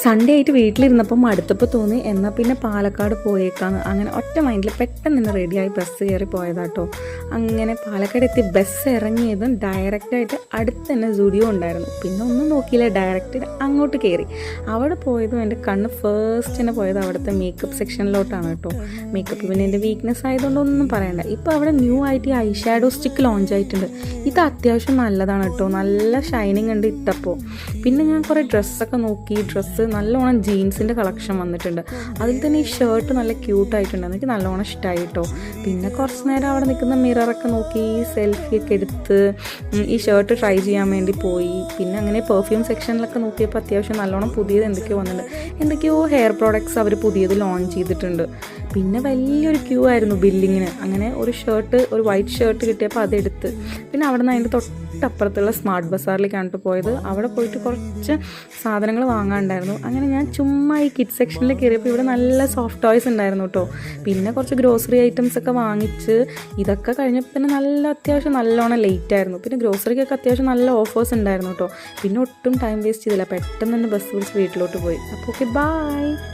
Sunday ആയിട്ട് വീട്ടിലിരുന്നപ്പോൾ മടുത്തപ്പോൾ തോന്നി എന്നാൽ പിന്നെ പാലക്കാട് പോയേക്കാന്ന് അങ്ങനെ ഒറ്റ മൈൻഡിൽ പെട്ടെന്ന് തന്നെ റെഡിയായി ബസ് കയറി പോയതാട്ടോ. അങ്ങനെ പാലക്കാട് എത്തി ബസ് ഇറങ്ങിയതും ഡയറക്റ്റായിട്ട് അടുത്ത് തന്നെ സ്റ്റുഡിയോ ഉണ്ടായിരുന്നു. പിന്നെ ഒന്നും നോക്കിയില്ല, ഡയറക്റ്റ് അങ്ങോട്ട് കയറി. അവിടെ പോയതും എൻ്റെ കണ്ണ് ഫസ്റ്റ് തന്നെ പോയത് അവിടുത്തെ മേക്കപ്പ് സെക്ഷനിലോട്ടാണ് കേട്ടോ. മേക്കപ്പ് പിന്നെ എൻ്റെ വീക്ക്നെസ് ആയതുകൊണ്ട് ഒന്നും പറയണ്ട. ഇപ്പോൾ അവിടെ ന്യൂ ആയിട്ട് ഈ ഐ ഷാഡോ സ്റ്റിക്ക് ലോഞ്ച് ആയിട്ടുണ്ട്. ഇത് അത്യാവശ്യം നല്ലതാണ് കേട്ടോ, നല്ല ഷൈനിങ് ഉണ്ട് ഇട്ടപ്പോൾ. പിന്നെ ഞാൻ കുറേ ഡ്രസ്സൊക്കെ നോക്കി. ഡ്രസ്സ് നല്ലോണം ജീൻസിൻ്റെ കളക്ഷൻ വന്നിട്ടുണ്ട്. അതിൽ തന്നെ ഈ ഷർട്ട് നല്ല ക്യൂട്ടായിട്ടുണ്ട്, എനിക്ക് നല്ലോണം ഇഷ്ടമായി കേട്ടോ. പിന്നെ കുറച്ച് നേരം അവിടെ നിൽക്കുന്ന മിററൊക്കെ നോക്കി സെൽഫിയൊക്കെ എടുത്ത് ഈ ഷർട്ട് ട്രൈ ചെയ്യാൻ വേണ്ടി പോയി. പിന്നെ അങ്ങനെ പെർഫ്യൂം സെക്ഷനിലൊക്കെ നോക്കിയപ്പോൾ അത്യാവശ്യം നല്ലോണം പുതിയത് എന്തൊക്കെയോ വന്നിട്ടുണ്ട്. എന്തൊക്കെയോ ഹെയർ പ്രോഡക്ട്സ് അവർ പുതിയത് ലോഞ്ച് ചെയ്തിട്ടുണ്ട്. പിന്നെ വലിയൊരു ക്യൂ ആയിരുന്നു ബില്ലിങ്ങിന്. അങ്ങനെ ഒരു വൈറ്റ് ഷർട്ട് കിട്ടിയപ്പോൾ അതെടുത്ത് പിന്നെ അവിടെ നിന്ന് അതിൻ്റെ തൊട്ടപ്പുറത്തുള്ള സ്മാർട്ട് ബസാറിലേക്കാണ് പോയത്. അവിടെ പോയിട്ട് കുറച്ച് സാധനങ്ങൾ വാങ്ങാനുണ്ടായിരുന്നു. അങ്ങനെ ഞാൻ ചുമ്മാ ഈ കിഡ്സ് സെക്ഷനിൽ കയറിയപ്പോൾ ഇവിടെ നല്ല സോഫ്റ്റ് ടോയ്സ് ഉണ്ടായിരുന്നു കേട്ടോ. പിന്നെ കുറച്ച് ഗ്രോസറി ഐറ്റംസ് ഒക്കെ വാങ്ങിച്ച് ഇതൊക്കെ കഴിഞ്ഞപ്പോൾ പിന്നെ അത്യാവശ്യം നല്ലോണം ലേറ്റ് ആയിരുന്നു. പിന്നെ ഗ്രോസറിക്കൊക്കെ അത്യാവശ്യം നല്ല ഓഫേഴ്സ് ഉണ്ടായിരുന്നു കേട്ടോ. പിന്നെ ഒട്ടും ടൈം വേസ്റ്റ് ചെയ്തില്ല, പെട്ടെന്ന് തന്നെ ബസ് വിളിച്ച് വീട്ടിലോട്ട് പോയി. അപ്പോൾ ഓക്കെ, ബൈ.